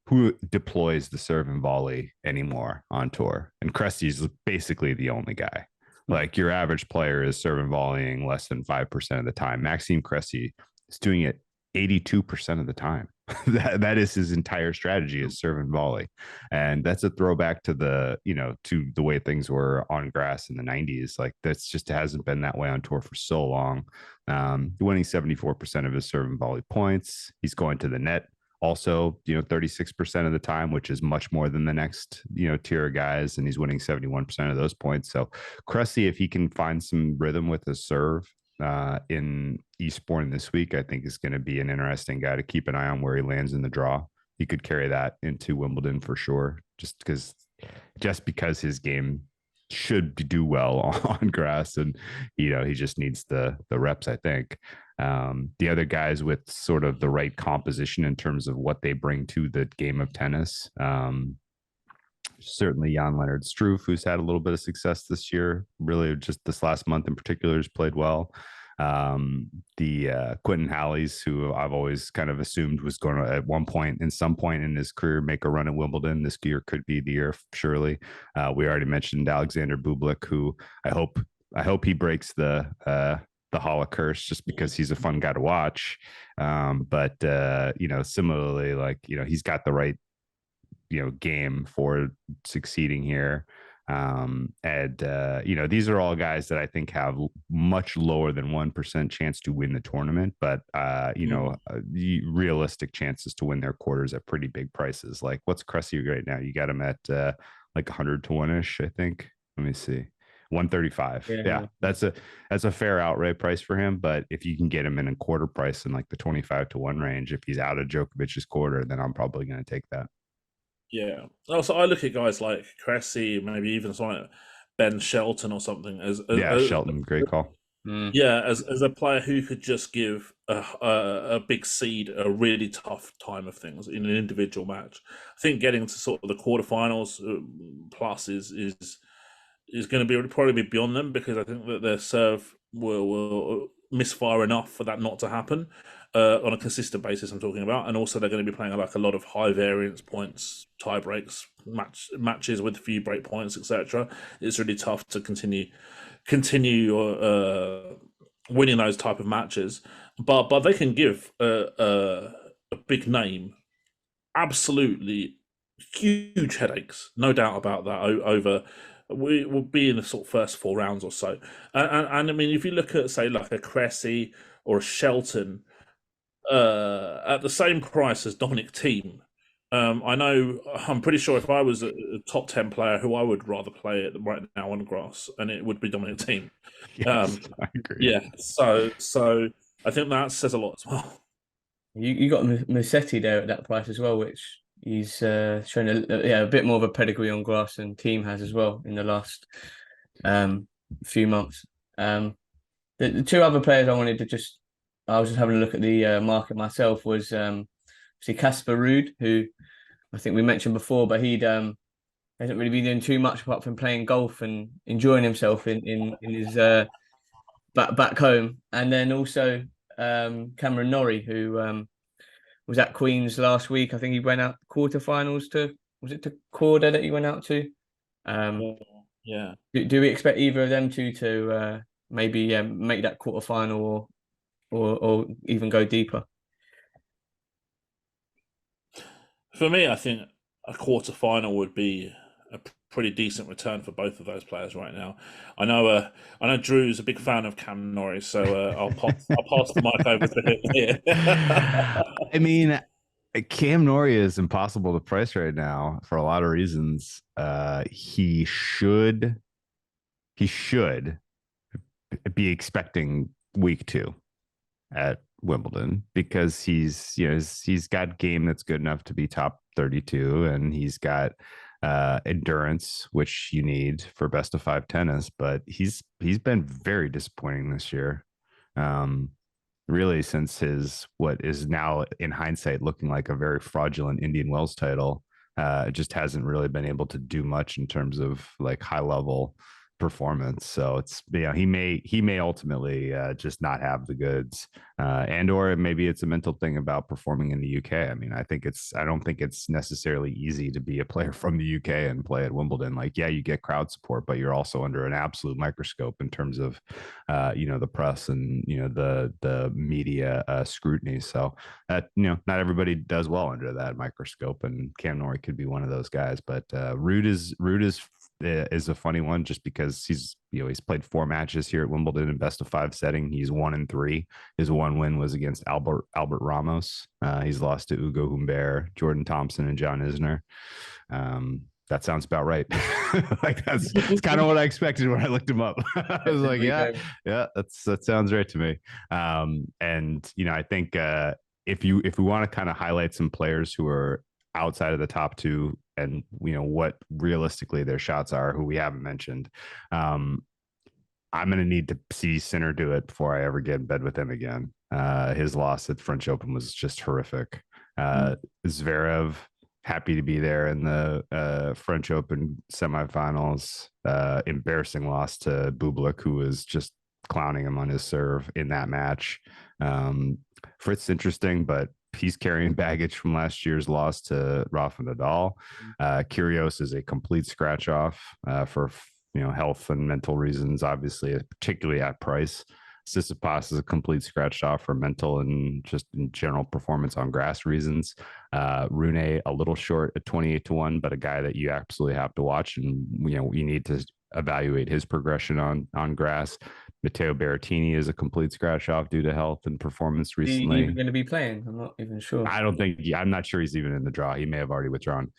Speaker 3: who deploys the serve and volley anymore on tour, and Cressy's basically the only guy. Like, your average player is serve and volleying less than 5% of the time. Maxime Cressy is doing it 82% of the time. that is his entire strategy, is serve and volley. And that's a throwback to the way things were on grass in the 90s. Like, that's just hasn't been that way on tour for so long. Winning 74% of his serve and volley points. He's going to the net also, 36% of the time, which is much more than the next, tier of guys. And he's winning 71% of those points. So Cressy, if he can find some rhythm with his serve in Eastbourne this week, I think is going to be an interesting guy to keep an eye on where he lands in the draw. He could carry that into Wimbledon for sure, just because his game should do well on grass, and he just needs the reps, I think. The other guys with sort of the right composition in terms of what they bring to the game of tennis, certainly Jan-Lennard Struff, who's had a little bit of success this year, really just this last month in particular, has played well. The Quentin Halleys, who I've always kind of assumed was going to, at some point in his career, make a run at Wimbledon. This year could be the year, surely. We already mentioned Alexander Bublik, who I hope he breaks the Hala curse, just because he's a fun guy to watch. But similarly, he's got the right game for succeeding here. These are all guys that I think have much lower than 1% chance to win the tournament, but realistic chances to win their quarters at pretty big prices. Like, what's Cressy right now? You got him at 100 to 1-ish, I think. Let me see. 135. Yeah, that's a fair outright price for him. But if you can get him in a quarter price in like the 25-1 range, if he's out of Djokovic's quarter, then I'm probably going to take that.
Speaker 2: Yeah. Also, I look at guys like Cressy, maybe even someone like Ben Shelton or something as
Speaker 3: Shelton, great call.
Speaker 2: Yeah, as a player who could just give a big seed a really tough time of things in an individual match. I think getting to sort of the quarterfinals plus is going to probably be beyond them, because I think that their serve will misfire enough for that not to happen on a consistent basis. I'm talking about, and also they're going to be playing like a lot of high variance points, tie breaks, matches with a few break points, etc. It's really tough to continue winning those type of matches, but they can give a big name absolutely huge headaches, no doubt about that. Over we will be in the sort of first 4 rounds or so, and I mean, if you look at say like a Cressy or a Shelton at the same price as Dominic Thiem. I'm pretty sure if I was a top 10 player who I would rather play it right now on grass, and it would be Dominic Thiem.
Speaker 3: Yes, I agree.
Speaker 2: Yeah, so I think that says a lot as well.
Speaker 1: You got Musetti there at that price as well, which he's shown a bit more of a pedigree on grass than Thiem has as well in the last few months. The 2 other players I was just having a look at the market myself, was see Casper Ruud, who I think we mentioned before, but he hasn't really been doing too much apart from playing golf and enjoying himself in his back home. And then also Cameron Norrie, who was at Queen's last week. I think he went out quarterfinals to Corda that he went out to.
Speaker 2: Yeah.
Speaker 1: Do we expect either of them to maybe make that quarterfinal or even go deeper?
Speaker 2: For me, I think a quarterfinal would be a pretty decent return for both of those players right now. I know Drew's a big fan of Cam Norrie, so I'll pass the mic over to him here.
Speaker 3: I mean, Cam Norrie is impossible to price right now for a lot of reasons. He should be expecting week 2 at Wimbledon, because he's got game that's good enough to be top 32, and he's got endurance, which you need for best of 5 tennis. But he's been very disappointing this year, really, since his what is now in hindsight looking like a very fraudulent Indian Wells title. Just hasn't really been able to do much in terms of like high level performance. So it's, he may ultimately just not have the goods, and or maybe it's a mental thing about performing in the UK. I mean, I don't think it's necessarily easy to be a player from the UK and play at Wimbledon. Like, yeah, you get crowd support, but you're also under an absolute microscope in terms of the press and the media scrutiny. So that not everybody does well under that microscope, and Cam Norrie could be one of those guys. But Ruud is a funny one, just because he's played 4 matches here at Wimbledon in best of 5 setting. He's 1-3. His one win was against Albert Ramos. He's lost to Ugo Humbert, Jordan Thompson, and John Isner. That sounds about right. Like that's kind of what I expected when I looked him up. I was like, yeah, that sounds right to me. And I think if we want to kind of highlight some players who are outside of the top 2 and what realistically their shots are, who we haven't mentioned, I'm going to need to see Sinner do it before I ever get in bed with him again. His loss at French Open was just horrific. Zverev, happy to be there in the French Open semifinals. Embarrassing loss to Bublik, who was just clowning him on his serve in that match. Fritz, interesting, but he's carrying baggage from last year's loss to Rafa Nadal. Kyrgios is a complete scratch off for health and mental reasons, obviously, particularly at price. Tsitsipas is a complete scratch off for mental and just in general performance on grass reasons. Rune a little short at 28-1, but a guy that you absolutely have to watch, and you need to evaluate his progression on grass. Matteo Berrettini is a complete scratch off due to health and performance
Speaker 1: Is he
Speaker 3: recently.
Speaker 1: even going to be playing? I'm not even sure.
Speaker 3: I'm not sure he's even in the draw. He may have already withdrawn.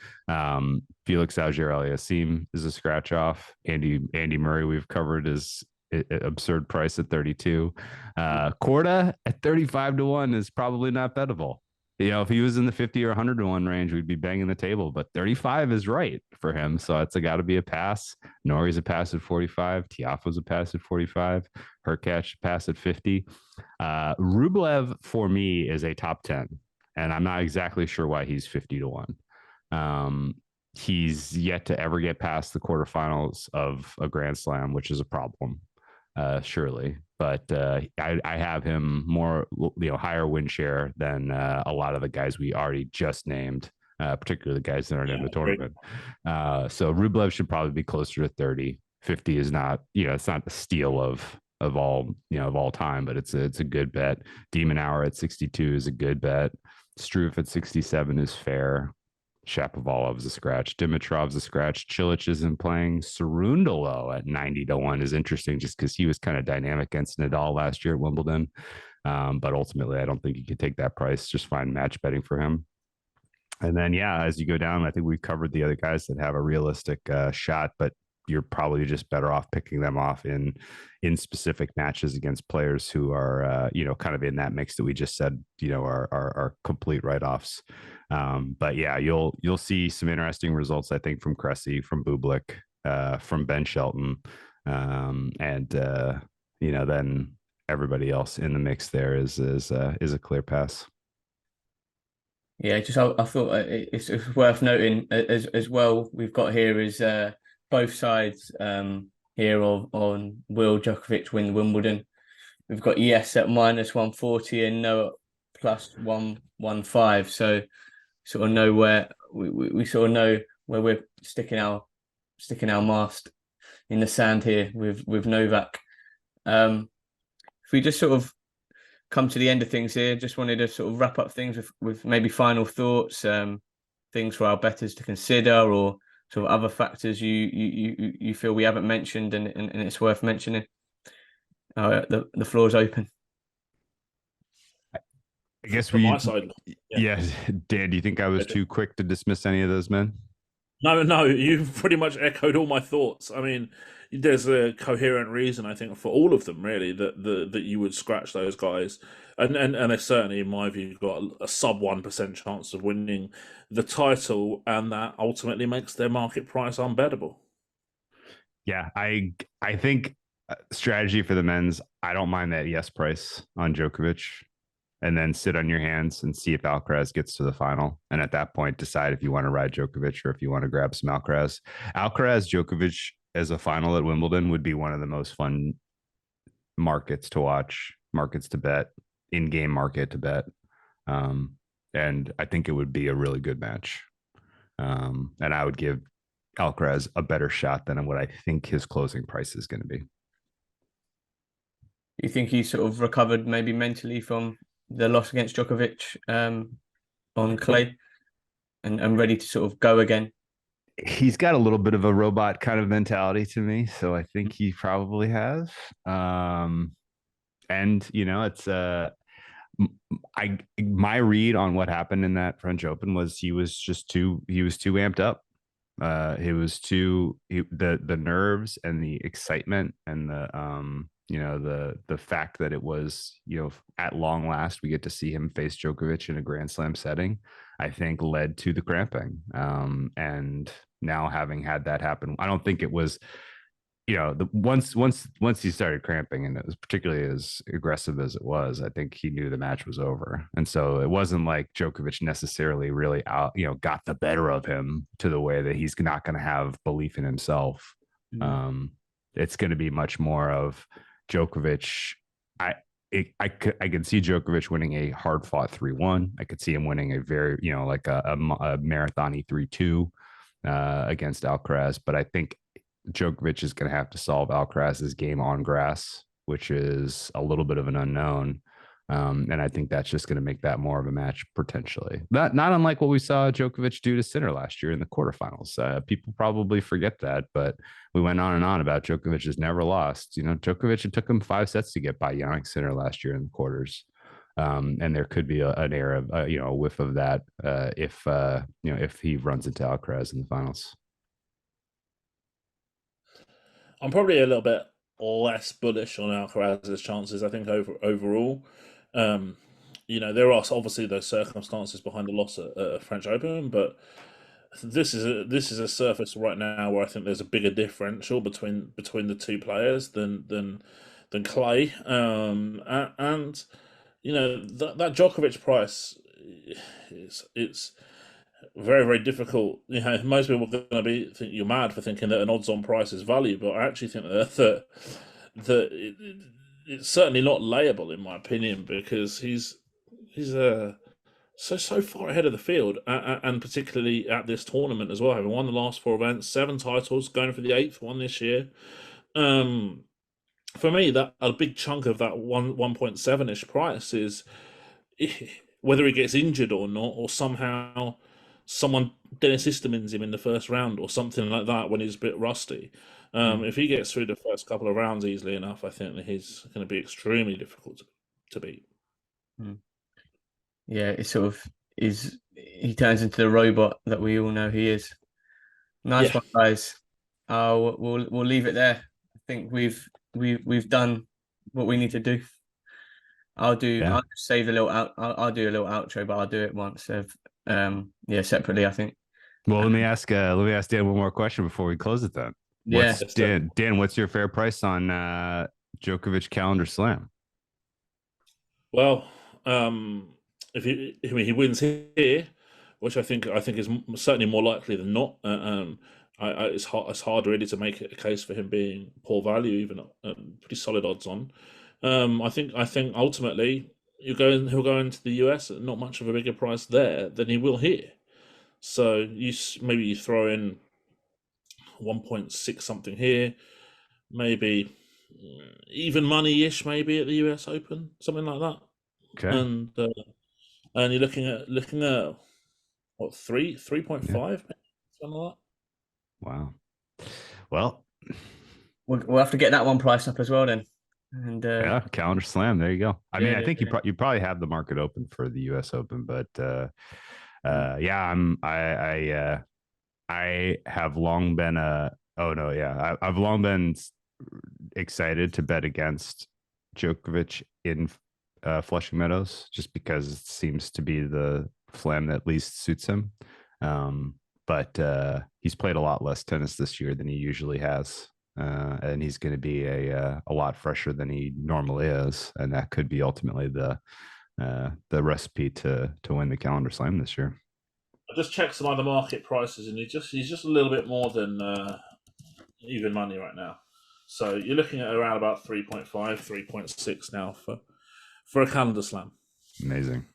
Speaker 3: Felix Auger-Aliassime is a scratch off. Andy Murray we've covered is absurd price at 32. Korda at 35-1 is probably not bettable. If he was in the 50 or 100-1 range, we'd be banging the table, but 35 is right for him. So it's got to be a pass. Nori's a pass at 45. Tiafoe's a pass at 45. Hurkacz a pass at 50. Rublev for me is a top 10, and I'm not exactly sure why he's 50-1. He's yet to ever get past the quarterfinals of a Grand Slam, which is a problem, surely. But I have him more, higher win share than a lot of the guys we already just named, particularly the guys that aren't in the tournament. So Rublev should probably be closer to 30. 50 is not, it's not the steal of all time, but it's a good bet. Demon Hour at 62 is a good bet. Struff at 67 is fair. Shapovalov is a scratch. Dimitrov's a scratch. Cilic isn't playing. Cerundolo at 90-1 is interesting just because he was kind of dynamic against Nadal last year at Wimbledon. But ultimately, I don't think you could take that price. Just find match betting for him. And then, as you go down, I think we've covered the other guys that have a realistic shot, but you're probably just better off picking them off in specific matches against players who are, kind of in that mix that we just said, are complete write-offs. But you'll see some interesting results, I think, from Cressy, from Bublik, from Ben Shelton, and then everybody else in the mix there is a clear pass.
Speaker 1: Yeah, I thought it's worth noting as well. We've got here is both sides here on will Djokovic win Wimbledon. We've got yes at -140 and no at +115. So sort of know where we sort of know where we're sticking our mast in the sand here with Novak. If we just sort of come to the end of things here, just wanted to sort of wrap up things with maybe final thoughts, things for our bettors to consider, or sort of other factors you feel we haven't mentioned and it's worth mentioning. The floor's open.
Speaker 3: I guess
Speaker 2: from my side.
Speaker 3: Yeah. Dan, do you think I was too quick to dismiss any of those men?
Speaker 2: No, you've pretty much echoed all my thoughts. I mean, there's a coherent reason, I think, for all of them, really, that you would scratch those guys. And they certainly, in my view, got a sub 1% chance of winning the title, and that ultimately makes their market price unbettable. Yeah,
Speaker 3: I think strategy for the men's, I don't mind that yes price on Djokovic, and then sit on your hands and see if Alcaraz gets to the final. And at that point, decide if you want to ride Djokovic or if you want to grab some Alcaraz. Djokovic as a final at Wimbledon would be one of the most fun markets to watch, markets to bet, in-game market to bet. And I think it would be a really good match. And I would give Alcaraz a better shot than what I think his closing price is going to be.
Speaker 1: You think he's sort of recovered maybe mentally from the loss against Djokovic on clay and ready to sort of go again?
Speaker 3: He's got a little bit of a robot kind of mentality to me, so I think he probably has. And it's my read on what happened in that French Open was he was too amped up. The nerves and the excitement and the fact that it was, at long last, we get to see him face Djokovic in a Grand Slam setting, I think led to the cramping. And now having had that happen, I don't think it was, once he started cramping, and it was particularly as aggressive as it was, I think he knew the match was over. And so it wasn't like Djokovic necessarily really got the better of him to the way that he's not going to have belief in himself. Mm-hmm. It's going to be much more of Djokovic. I could see Djokovic winning a hard fought 3-1. I could see him winning a very, like a marathon 3-2 against Alcaraz. But I think Djokovic is going to have to solve Alcaraz's game on grass, which is a little bit of an unknown. And I think that's just going to make that more of a match potentially. Not unlike what we saw Djokovic do to Sinner last year in the quarterfinals. People probably forget that, but we went on and on about Djokovic has never lost. Djokovic, it took him 5 sets to get by Jannik Sinner last year in the quarters. And there could be an air of a whiff of that if he runs into Alcaraz in the finals.
Speaker 2: I'm probably a little bit less bullish on Alcaraz's chances. I think overall, there are obviously those circumstances behind the loss at French Open, but this is a surface right now where I think there's a bigger differential between the two players than Clay, and that Djokovic price, it's very, very difficult. Most people are going to think you're mad for thinking that an odds-on price is value, but I actually think that it's certainly not layable in my opinion, because he's so far ahead of the field, and particularly at this tournament as well, having won the last 4 events, 7 titles, going for the 8th one this year. For me, that a big chunk of that 1.7-ish price is whether he gets injured or not, or somehow someone Dennis Istamins him in the first round or something like that when he's a bit rusty. If he gets through the first couple of rounds easily enough, I think that he's going to be extremely difficult to beat.
Speaker 1: Yeah, it sort of is. He turns into the robot that we all know he is. Nice one, guys. We'll leave it there. I think we've done what we need to do. I'll just save a little out. I'll do a little outro, but I'll do it once. Separately, I think.
Speaker 3: Well, let me ask Dan one more question before we close it then. Dan, what's your fair price on Djokovic calendar slam?
Speaker 2: Well, if he wins here, which I think is certainly more likely than not, it's hard really to make a case for him being poor value, even pretty solid odds on. I think ultimately he'll go into the US at not much of a bigger price there than he will here. So you throw in 1.6 something here, maybe even money-ish maybe at the US Open, something like that.
Speaker 3: Okay.
Speaker 2: And you're looking at what 3.5, something like that.
Speaker 3: Wow. Well,
Speaker 1: we'll have to get that one priced up as well then. And
Speaker 3: calendar slam. There you go. I think you probably have the market open for the U.S. Open, but I have long been I've long been excited to bet against Djokovic in Flushing Meadows, just because it seems to be the flam that least suits him. But he's played a lot less tennis this year than he usually has. And he's going to be a lot fresher than he normally is, and that could be ultimately the recipe to win the calendar slam this year.
Speaker 2: I just checked some other market prices, and he's just a little bit more than even money right now. So you're looking at around about 3.5, 3.6 now for a calendar slam.
Speaker 3: Amazing.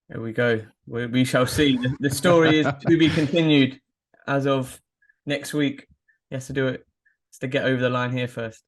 Speaker 1: There we go. We shall see. The story is to be continued as of next week. He has to do it. Has to get over the line here first.